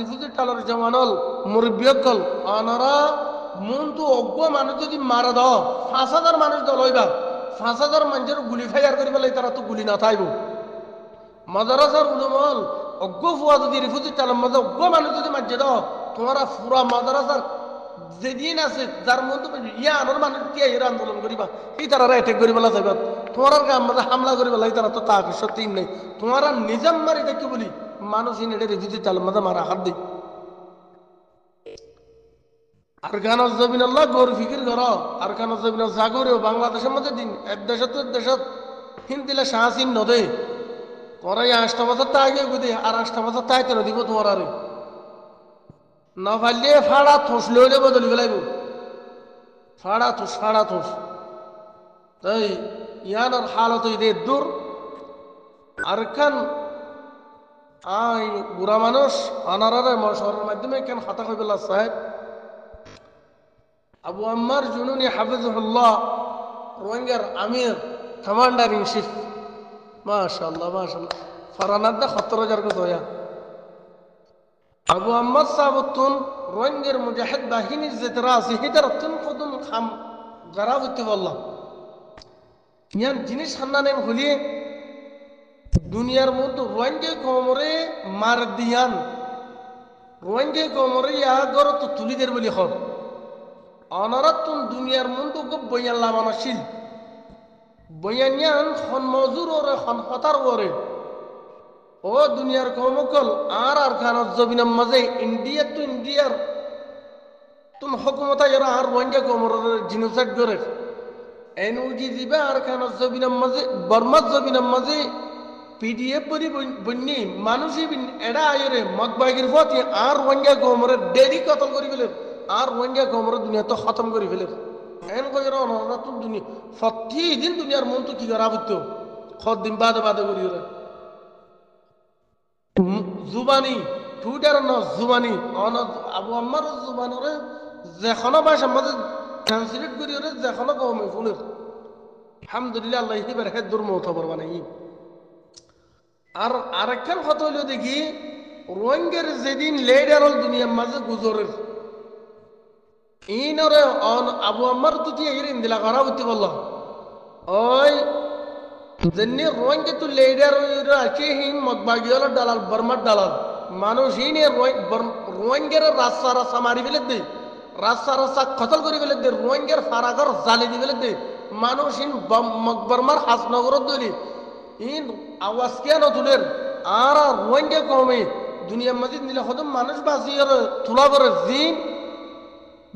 refugee টালার জমানল মুরব্বিয়কল অনরা মন তো অজ্ঞ মানুষ যদি মারা দাও 5,000 মানুষ দল হইবা 5,000 মানুষের গুলি ফায়ার করি পেলাই তারা তো গুলি না থাইব মাদারাসার উলুমল অজ্ঞ ফুয়া যদি রিফুজি টালার মাঝে অজ্ঞ মানুষ যদি মাঝে দাও তোমারা পুরা মাদারাসার যেদিন আছে যার মধ্যে ইয়া আনোর মানুষ কি এর আন্দোলন করিবা এই তারা অ্যাটাক করি পেলা যাইবা তোমার গান মাঝে হামলা করি পেলাই তারা তো তাকে সত্যি নেই তোমারা নিজাম মারি দেখি বলি মানুষ এটা রিফুজি টালার মাঝে মারা হাত দিই আরকান জমিন আল্লাহ গৌর ফিকির কর আরকান জমিন জাগরেও বাংলাদেশের মধ্যে দিন এক দেশত হিন্দিলে শাহসিন নদে তোরা 8টা বছর তা আগে বুঝি আর 8টা বছর তাই তো দিব তোমার আরে না পারলে ফাড়া থোস লইলে বদলি ফেলাইব ফাড়া থোস তাই ইয়ানোর হালত দে দূর আরকান আই বুড়া মানুষ আনারারে মশওয়ারার মাধ্যমে কেন হাতা কইবেলা সাহেব আবু আম্মার জুনুনি হাফিজুল্লাহ রোহিঙ্গার আমির কমান্ডার ইন চিফ মাশাআল্লাহ ফারানাদা 70,000 কো দয়া আবু আম্মার সাবতুন রোহিঙ্গার মুজাহিদ বাহিনীর যেতরা আছে হিদারতুন কদুন খাম গারাবতি বললাম ইয়ান জিনিস হান্নানে হলিয়ে দুনিয়ার মধ্যে রোহিঙ্গা কোমরে মার দিয়ান রোহিঙ্গা কোমরে ইয়া গর তো তুলিদের বলি হর অনারাতুন দুনিয়ার মধ্যে গো বয়াল্লা মানসিল বয়ানিয়ান খন মজুর ওরে খন হতার ওরে ও দুনিয়ার কমকল আর খানত জবিনার মাঝে ইন্ডিয়ার তুন হকুমতা এরা আর রোহিঙ্গা কোমরের জিনোসাইড করে এনউজি দিবা আর খানত জবিনার মাঝে বর্মার জবিনার মাঝে পিডিএফ বলি বন্যি মানুষই এরা আয়রে মগবাগির পথে আর রোহিঙ্গা কোমরের ডেলি কতল করি ফেলে আর রোহিঙ্গা কোমরের দুনিয়া তো খতম করি ফেলে এন কই অনরা তো দুনিয়া প্রতিদিন দুনিয়ার মন তো কি করা বুঝতো খত দিন বাদে করি ওরা জুবানি টুইটার ন জুবানি অন আবু আম্মার জুবানরে যেখনো ভাষার মাঝে ট্রান্সলেট করি ওরে যেখনো কমে ফুলের আলহামদুলিল্লাহ আল্লাহ হিবার হেদ দুর মতবর বানাই আর আরেকখান কথা হইল দেখি রোহিঙ্গার যেদিন লেডার হল দুনিয়ার মাঝে গুজরের ইনরে অন আবু আম্মার তো দিয়ে এর ইন্দিলা করা হইতে বলল ওই যেনে রোহিঙ্গা তো লেডার আছে হিন মগবাগিওয়ালা দালাল বর্মার দালাল মানুষ হিনে রোহিঙ্গার রাস্তা মারি ফেলে দে রাস্তা কতল করে ফেলে দে রোহিঙ্গার ফারাগর জালি দি ফেলে দে মানুষ হিন মগবর্মার হাসনগর দলি ইন আওয়াজ কেন তুলের আর রোহিঙ্গা কমে দুনিয়ার মাঝে নিলে হয়তো মানুষ বাঁচিয়ে তোলা করে জিন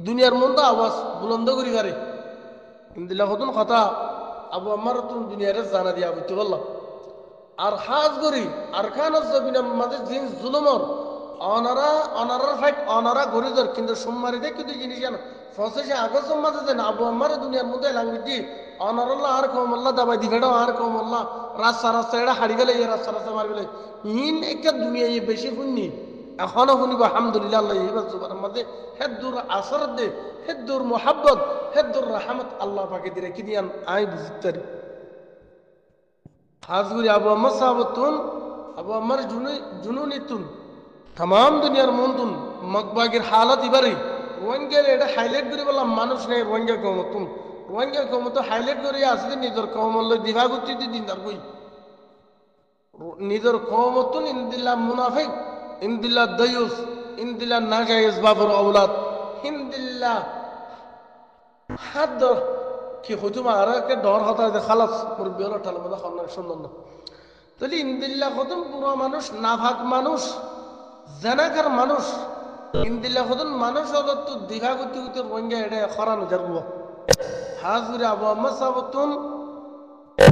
দুনিয়ার মধ্যে আওয়াজ বুলন্দ করি পারে ইন্দিলা হতুন কথা আবু আম্মার তুন দুনিয়ারে জানা দিয়া বুঝতে বললাম আর হাজ করি আর খান জবিনের মাঝে জিন জুলুমর অনারার ফাইট অনারা গড়ি ধর কিন্তু সোমবারে দেখ কিন্তু জিনিস জানো 25 আগস্ট মাঝে যেন আবু আম্মার দুনিয়ার মধ্যে লাঙ্গুই দি অনারল্লাহ আর কমল্লা দাবাই দি ফেডাও আর কমল্লা রাস্তা এটা হারি গেলে রাস্তা মারি গেলে ইন একটা দুনিয়া বেশি শুননি এখনো শুনিব আলহামদুলিল্লাহ আল্লাহ এবার জুবানের মাঝে হেদ্দুর আসর দে হেদ্দুর মোহাব্বত হেদ্দুর রাহমত আল্লাহ পাকে দিয়ে রেখে দিয়ান আই বুঝতে হাজগুরি আবু আম্মার সাহাবতুন আবু আম্মার জুনুনিতুন তাম দুনিয়ার মন্তুন মগবাগের হালত এবারে রোহিঙ্গার এটা হাইলাইট করে বললাম মানুষ নেই রোহিঙ্গা কমতুন রোহিঙ্গা কমত হাইলাইট করে আসলে নিজের কমল দিভাগুতি দিন তার কই নিজের কমতুন ইন্দিল্লা মুনাফিক ইন্দিল্লা দয়ুস ইন্দিল্লা নাজায়েজ বাবর আওলাদ ইন্দিল্লা হাত কি হইতো আর একটা ডর হতা যে খালাস মুরব্বি হলো ঠাল মধ্যে খাওয়া সুন্দর না তাহলে ইন্দিল্লা হতুন পুরো মানুষ নাভাগ মানুষ জানাকার মানুষ ইন্দিল্লা হতুন মানুষ হত দিঘাগতি হতে রোহিঙ্গা এটা খরানো যাবো হাজুরে আবু আম্মা সাবতুন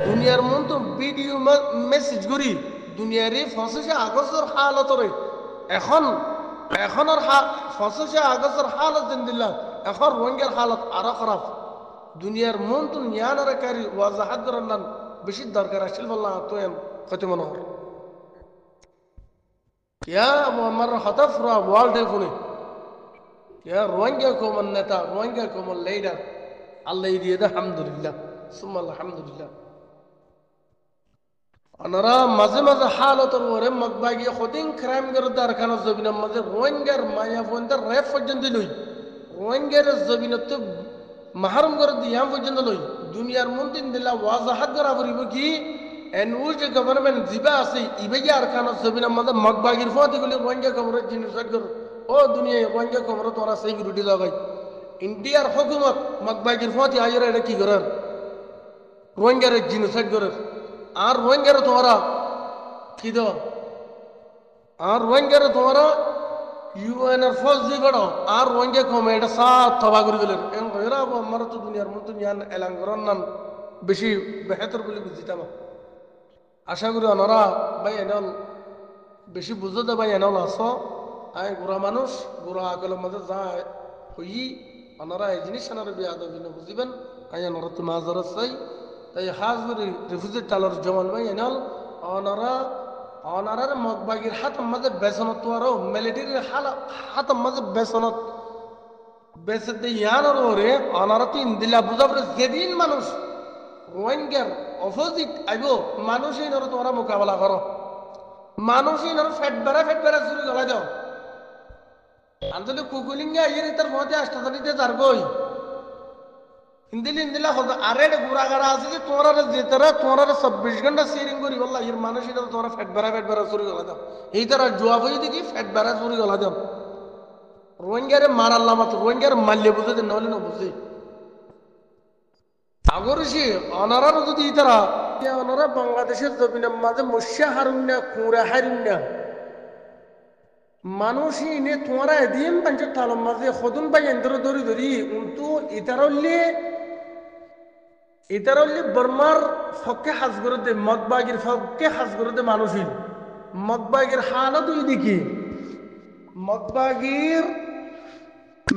দুনিয়ার মন তো ভিডিও মেসেজ করি দুনিয়ারে 25 আগস্টের হালতরে এখন আর 25 আগস্টের হালত জিন্দিল্লা এখন রোহিঙ্গার হালত আরো খারাপ দুনিয়ার মন তো নিয়ানারে কারি ওয়াজাহাত করার বেশি দরকার আসছিল বললাম তো কত মনে হয় ইয়া আবু আম্মার হতাফ রা ওয়ার্ল্ডে ফুনে ইয়া রোহিঙ্গা কমন নেতা রোহিঙ্গা কমন লিডার আল্লাহ দিয়ে দে আলহামদুলিল্লাহ সুম্মা আলহামদুলিল্লাহ অনরা মাঝে মাঝে হালতর ওরে মগবাগি খদিন ক্রাইম করে দারখানা জবিনের মাঝে রোহিঙ্গার মায়া ফোনদের রেপ পর্যন্ত লই রোহিঙ্গার জবিনত মাহারম করে দিয়াম পর্যন্ত লই দুনিয়ার মন্দির দিলা ওয়াজাহাত করা পড়িব কি এনউ যে গভর্নমেন্ট জিবা আছে ইবেগে আর খানা জবিনের মাঝে মগবাগির ফতি গুলি রোহিঙ্গা খবরের জিনিস কর ও দুনিয়ায় রোহিঙ্গা খবর তোরা সেই রুটি লাগাই ইন্ডিয়ার হুকুমত মগবাগির ফতি আইরা এটা কি করার রোহিঙ্গার জিনিসাইড করার আর রোহিঙ্গার তোমরা কি দাও আর রোহিঙ্গার তোমরা ইউএনএর ফৌজ দিয়ে বড় আর রোহিঙ্গা কমে এটা সাত তবা করে গেলেন এখন কইরা আমার তো দুনিয়ার মতো নিয়ান এলান করার নাম বেশি বেহতর বলে বুঝিতাম আশা করি ওনারা ভাই এনল বেশি বুঝতে ভাই এনল আস আয় গোড়া মানুষ গোড়া আকলের মাঝে যা হই ওনারা এই জিনিস আনার বিয়া দিন বুঝিবেন আয় ওনারা তো মাজার চাই তাই হাজ রিফিউজি টালার জমান ভাই এনল ওনারা অনারার মগবাগির হাত মাঝে বেসনত আরো মিলিটারির হাত মাঝে বেসনত বেসতে ইয়ানোর ওরে অনারা তিন দিলা বুঝাবরে যেদিন মানুষ রোহিঙ্গার অপোজিট আইব মানুষই নর তোমরা মোকাবেলা করো মানুষই নর ফেট বেড়া শুরু গলা দাও আন্তলে কুকুলিঙ্গা ইয়ের তার মধ্যে আষ্টাদানিতে যার গই ইন্দিলা হতো আরে গুড়াগাড়া আছে যে তোমরা যেতারা তোমরা 24 ঘন্টা সিরিং করি বললা এর মানুষই তোমরা ফেট বেড়া শুরু গলা দাও এই তারা জবাব হয়ে দেখি ফেট বেড়া শুরু গলা দাও রোহিঙ্গারে মারাল্লাম রোহিঙ্গার মাল্যে বুঝে দেন নাহলে না বুঝে আগরসি অনারার যদি তারা অনারা বাংলাদেশের জমিনের মাঝে মৎস্যা হারুন না কুঁড়া হারুন না মানুষই নে তোমরা এদিন পাঞ্চের তালম মাঝে সদুন পাই এন্দ্র ধরি কিন্তু ইতারল্লি বর্মার ফকে হাজ করে দে মগবাগির ফকে হাজ করে দে মানুষই মগবাগির হালত দেখি মগবাগির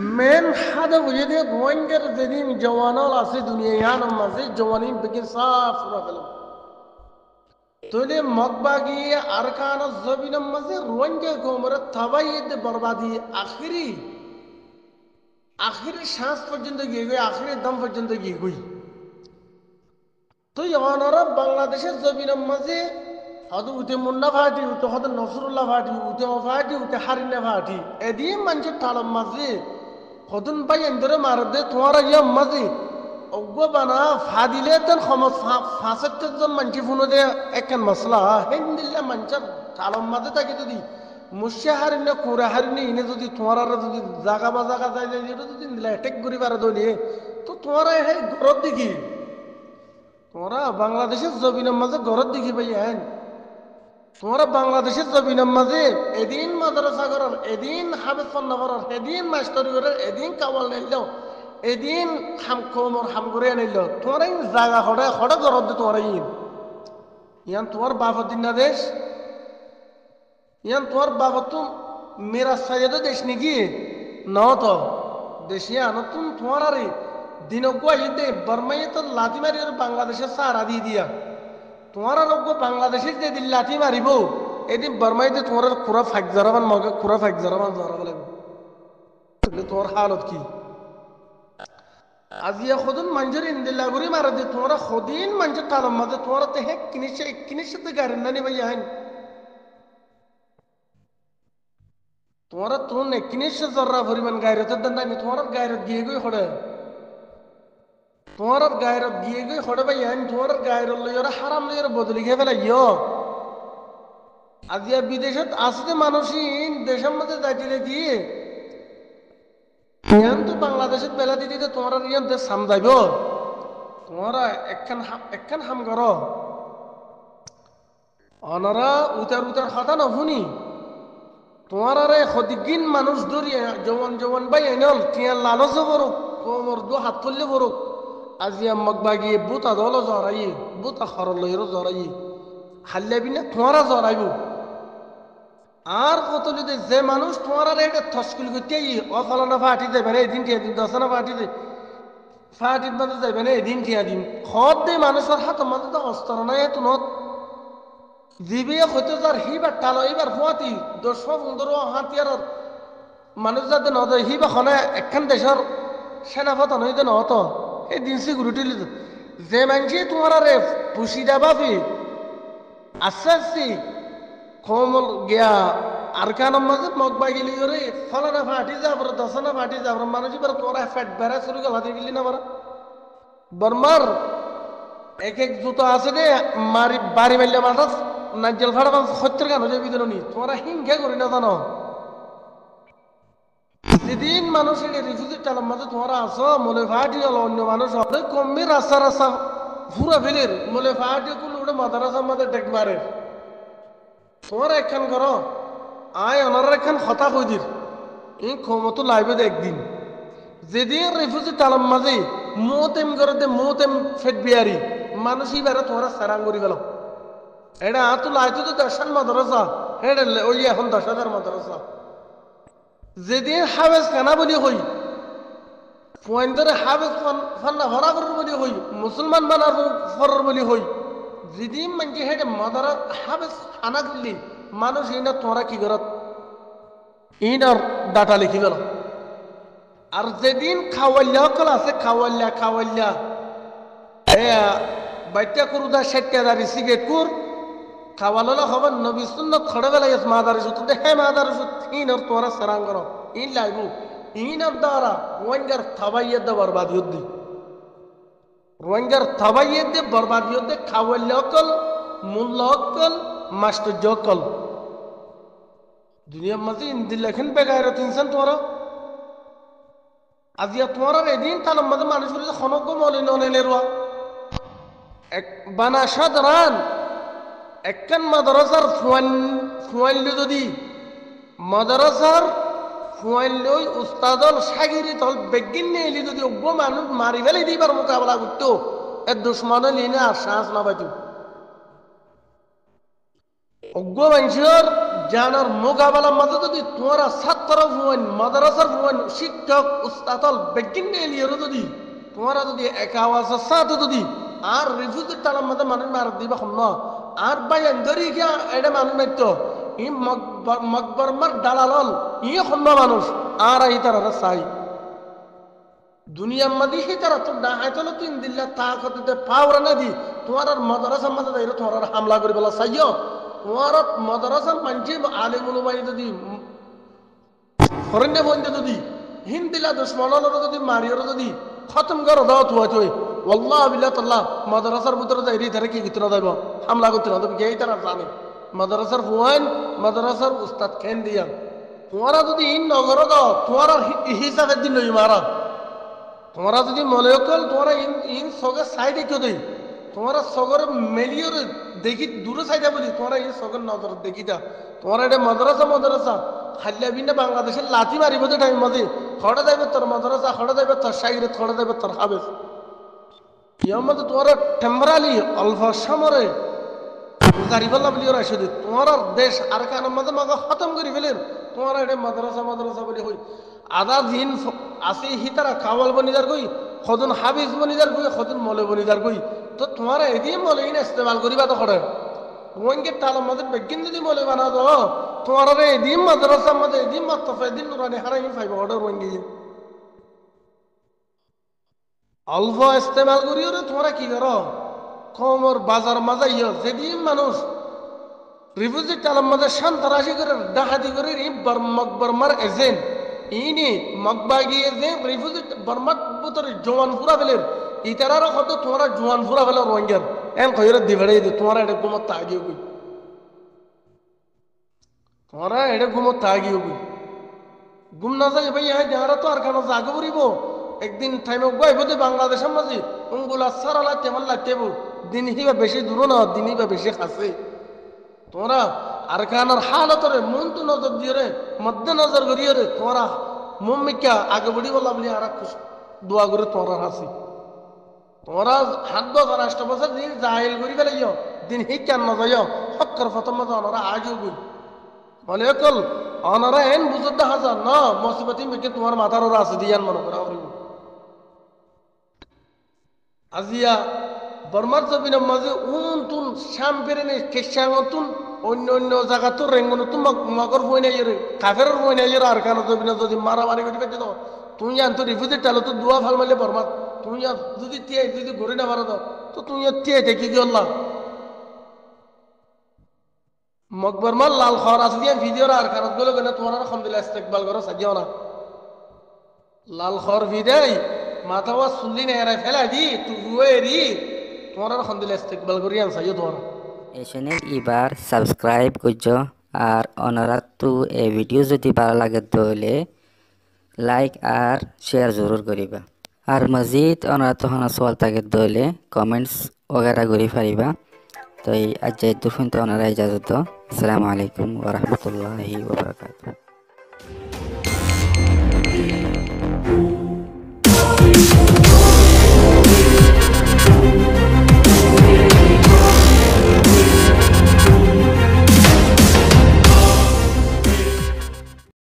মেন হাদা বুঝে দিয়ে রোহিঙ্গার যেদিন জওয়ানল আছে দুনিয়ার মাঝে জওয়ানিন বেগিন সাফ পুরা ফেলাম তাহলে মগবাগি আরকান জবিনের মাঝে রোহিঙ্গা কোমরে তাবাইদ বরবাদি আখিরি শ্বাস পর্যন্ত গিয়ে গই আখিরি দম পর্যন্ত গিয়ে গই তো অনারা বাংলাদেশের জবিনের মাঝে হয়তো উঠে মুন্না ফাটি উঠে হয়তো নসরুল্লাহ ফাটি উঠে অফাটি উঠে হারিনা ফাটি এদিন মানুষের তালম মাঝে হতুন পাই এন্দরে মারদে তোমার ইয়া মাঝে অজ্ঞ বানা ফাদিলে তেন সমস ফাঁসের জন মানছি ফোনো দে একখান মশলা হেন দিল্লা মানুষের তালম মাঝে থাকে যদি মুসিয়া হারিনে কুড়া হারিনে ইনে যদি তোমার যদি জাগা বা জাগা যায় এটা যদি দিলে অ্যাটেক করি পারে দলিয়ে তো তোমার হে ঘরত দেখি তোমরা বাংলাদেশের জবিনের মাঝে ঘরত দেখি পাই হ্যাঁ তোমরা বাংলাদেশের জবিনের মাঝে এদিন মাদ্রাসা করার এদিন হাবেজ পন্না করার এদিন মাস্টারি করার এদিন কাওয়াল নিল এদিন হাম করে নিল তোমরা জায়গা হড়ে ঘরত দে তোমরা ইয়ান তোমার বাপর দিন না দেশ ইয়ান তোমার বাপর তো মেরা সাইদ দেশ নাকি ন তো দেশিয়া নতুন তোমার আরে দিন দে বর্মাই তো লাথি মারি বাংলাদেশের সাহারা দিয়ে দিয়া তোমার লোক বাংলাদেশের যে দিন লাঠি মারিব এদিন বর্মাইতে তোমার খুরা ফাইক জারাবান মগে খুরা ফাইক জারাবান জরাব লাগবে তাহলে তোমার হালত কি আজিয়া খদুন মঞ্জুর ইন্দিল্লা গুরি মারা দি তোমরা খদিন মঞ্জুর তালম মাঝে তোমরা তে হে কিনিশে গারেন নানি ভাই আইন তোমরা তো নে কিনিশে জররা পরিমাণ গায়রতের দান নাই তোমার গায়রত গিয়ে গই হড়ে তোমার গায়রত গিয়ে গই হড়ে ভাই আইন তোমার গায়রত লইরা হারাম লইরা বদলি খেয়ে ফেলা আজিয়া বিদেশত আসতে মানুষই দেশের মধ্যে যাইতে দিয়ে ইয়ান তো বাংলাদেশের বেলা দিতে তোমার ইয়ান দেশ সাম যাইব তোমরা একখান হাম কর অনারা উতার কথা নশুনি তোমার সদিগিন মানুষ ধরি জওয়ান ভাই এনেল টিয়া লালচ বরুক কোমর দু হাত তুললে বরুক আজিয়া মগবাগি বুতা দল জরাই বুতা খর লইর জরাই হাল্লে বিনা তোমারা জরাইব আর কতলিতে যে মানুষ তোমার এটা থসকুল করতে অফলানা ফাটি যাবে না এদিন টিয়া দিন দশনা ফাটির মাঝে যাবে না এদিন টিয়া দিন খত দে মানুষের হাত মাঝে তো অস্ত্র নাই এত নত জিবে হইতে যার হিবার টালো এবার ফুয়াতি 10-15 হাতিয়ার মানুষ যাতে নদ হিবা খনে একখান দেশের সেনাপতন হইতে নত এই দিন সিকিউরিটি যে মানুষই তোমার পুষি যাবাবি আস্তে আস্তে কমল গিয়া আর কানের মাঝে মগ বাগিলি করে ফলানা ফাটি যাব দশনা ফাটি যাব মানুষ এবার তোরা ফ্যাট বেড়া শুরু গেল হাতে গেলি না বড় বর্মার এক এক জুতো আছে দে মারি বাড়ি মারলে মাথা নাজেল ফাড়া সত্যের গান হয়ে যাবি নি তোরা হিংসা করি না জানো যেদিন মানুষ রিফিউজির টালার মাঝে তোমরা আসো মলে ফাটি হলো অন্য মানুষ হবে কমবে রাস্তা রাস্তা ফুরা ফেলের মলে ফাটি কোন ওটা মাদারাসার মাঝে ডেক মারে তোমরা একখান করো আয় ওনারা একখান হতা কই দির এই ক্ষমতো লাইবে একদিন যেদিন রিফিউজি টালার মাঝে মোতেম করে দে মোতেম ফেট বিয়ারি মানুষই বেড়ে তোমরা সারাং করি গেল এটা তো লাইতো তো 10,000 মাদ্রাসা এটা ওই এখন 10,000 মাদ্রাসা যেদিন হাবেজ কানা বলি হই পয়েন্টরে হাবেজ ফান্না ভরা করর বলি হই মুসলমান বানার ফরর বলি হই যেদিন মানে হেডে মাদারা হাবেজ আনা করলি মানুষ ইনা তোরা কি করত ইনার ডাটা লিখি গেল আর যেদিন খাওয়াল্লা কল আছে খাওয়াল্লা বাচ্চা করুদা 60,000 সিগারেট কুর খাওয়ালো খবর নবী সুন্নত খড়ে বেলা ইস মাদারে সুত দে হে মাদারে সুত ইনর তোরা সারাং করো ইন লাইবু ইনর দ্বারা রোহিঙ্গার থাবাইয়ে দে বরবাদিয়ত দি রোহিঙ্গার থাবাইয়ে দে বরবাদিয়ত দে খাওয়াল্লাকল মুল্লাকল মাস্টারজকল দুনিয়ার মাঝে ইন্দিল্লাখিন বেগায়রত ইনসান তোরা আজিয়া তোরা এদিন তার মাঝে মানুষ বলে খনক মলে নলে রোয়া এক বানা সাধারণ একখান মাদ্রাসার ফুয়াইল যদি মাদ্রাসার ফুয়াইল উস্তাদল সাগিরি তল বেগিন নেলি যদি অজ্ঞ মানুষ মারি ফেলে দিবার মোকাবেলা করতো এর দুশ্মন লিনে আর সাহস না পাইতো অজ্ঞ মানুষের জানার মোকাবেলার মাঝে যদি তোমরা ছাত্র ফুয়াইন মাদ্রাসার ফুয়াইন শিক্ষক উস্তাদল বেগিন নেলিয়েরও যদি তোমরা যদি একা আওয়াজের সাথে যদি আর রিফিউজির টালার মাঝে মানুষ মার দিবা না আর ভাই ধরি গিয়া এটা মানুষ মারত ই মকবরমার দালাল ই খন্ন মানুষ আর এই তারা চাই দুনিয়ার মাঝে সেই তারা তো ডাহাই চলো তিন দিল্লা তা কততে পাওরা না দি তোমার আর মাদ্রাসার মাঝে যাইলে তোমার হামলা করে বলা চাইও তোমার মাদ্রাসার মানছি আলিমুলুমাই যদি হরণ্য বন্ধে যদি হিন্দিলা দুশ্মনর যদি মারিওর যদি খতম করো দাও তুই والله بالله তাআলা মাদ্রাসার ভিতরে যাই রে তারা কি করতে না দেব হামলা করতে না দেব এই তারা জানে মাদ্রাসার ফুয়ান মাদ্রাসার উস্তাদ কেন দিয়া তোমরা যদি ইন নগর দাও তোমরা হিসাবে দিন লই মারা তোমরা যদি মনে কল তোমরা ইন সগের সাইডে কেউ দেই তোমরা সগর মেলিয়র দেখি দূরে সাইডে বলি তোমরা এই সগর নজর দেখিটা তোমরা এটা মাদ্রাসা হাল্লা বিনা বাংলাদেশের লাথি মারিব যে টাইম মাঝে খড়া যাইবে তোর মাদ্রাসা খড়া যাইবে তোর সাইরে খড়া যাইবে তোর হাবেস ইয়ামতে তোরা টেম্পোরারি অল্প সমরে জারিবাল্লা বলি ওরা শুধু তোমার দেশ আর কানের মাঝে মাঝে খতম করে ফেলেন তোমার এটা মাদ্রাসা বলি হই আধা দিন আসি হিতারা খাওয়াল বনিদার কই সদন হাবিজ বনিদার কই সদন মলে বনিদার কই তো তোমার এদিন মলে ইন ইস্তেমাল করিবা তো করে রোহিঙ্গের টালার মাঝে বেগিন যদি মলে বানা দাও তোমার এদিন মাদ্রাসার মাঝে এদিন মাত্তফা এদিন নুরানি হারাই ফাইব অর্ডার রোহিঙ্গি অল্প ইস্তেমাল করিও রে তোমরা কি করো কমর বাজার মাজা ইয় যেদিন মানুষ রিফিউজি টালার মাঝে সন্ত্রাসী করে ডাকাতি করে বর্মার এজেন্ট ইনি মগবাগি এজেন্ট রিফিউজি বর্মার ভিতরে জওয়ান ফুরা ফেলেন ইতারার কত তোমরা জওয়ান ফুরা ফেলে রোহিঙ্গার এন কইরে দিবেড়ে দে তোমরা এটা ঘুমত তাগিও কই তোমরা এটা ঘুমত তাগিও কই ঘুম না যায় ভাই হ্যাঁ যারা তো আর কেন জাগে পড়িব একদিন টাইমে গাইব দে বাংলাদেশের মাঝে উঙ্গুলা সারালা তেমন লাগতেব দিন হিবা বেশি দূর না দিন হিবা বেশি খাসে তোমরা আর কানার হালতরে মন তো নজর দিয়ে রে মধ্যে নজর করিয়ে রে তোমরা মম্মিকা আগে বড়ি বলা বলি আর দোয়া করে তোমরা হাসি তোমরা হাত বছর 8 বছর দিন জাহিল করি ফেলাইও দিন হিকান না যাইও হক্কর ফতম মতো ওনারা আগেও গই বলে কল ওনারা এন বুঝতে দেখা যান না মুসিবতি মেকে তোমার মাথার ওরা আছে দিয়ান মনে করা করিব আজিয়া বর্মার জমিনের মাঝে তুন শ্যাম পেরে নেই কেশাঙতুন অন্য জায়গা তো রেঙ্গনতুন মগর বই নাই কাফের বই নাই আর কারণ জমিনে যদি মারামারি করে পেতে দাও তুই আনতো রিফিউজি টালো তো দোয়া ভাল মারলে বর্মার তুই যদি তিয়াই যদি ঘুরে না মারা দাও তো তুই তিয়াই দেখি কি আল্লাহ মকবর মাল লাল খর আছে দিয়ে ভিডিও আর কারত গুলো কেন তোমার আলহামদুলিল্লাহ ইস্তেকবাল করো সাজিও না লাল খর ভিডাই মাথা ওয়া সুল্লি নেড়ে ফেলা দি তুই রি তোমার আলহামদুলিল্লাহ ইস্তেকবাল করি আন সাজিও তোমার এই চ্যানেল এবার সাবস্ক্রাইব করছো আর অনুরাগ তো এই ভিডিও যদি ভালো লাগে তাহলে লাইক আর শেয়ার জরুর করিবা আর মজিদ অনুরাগ তখন সওয়াল থাকে তাহলে কমেন্টস वगैरह করি পারিবা তো এই আজ এই দুফুন তো ওনারা ইজাজত আসসালামু আলাইকুম ওয়া রাহমাতুল্লাহি ওয়া বারাকাতুহু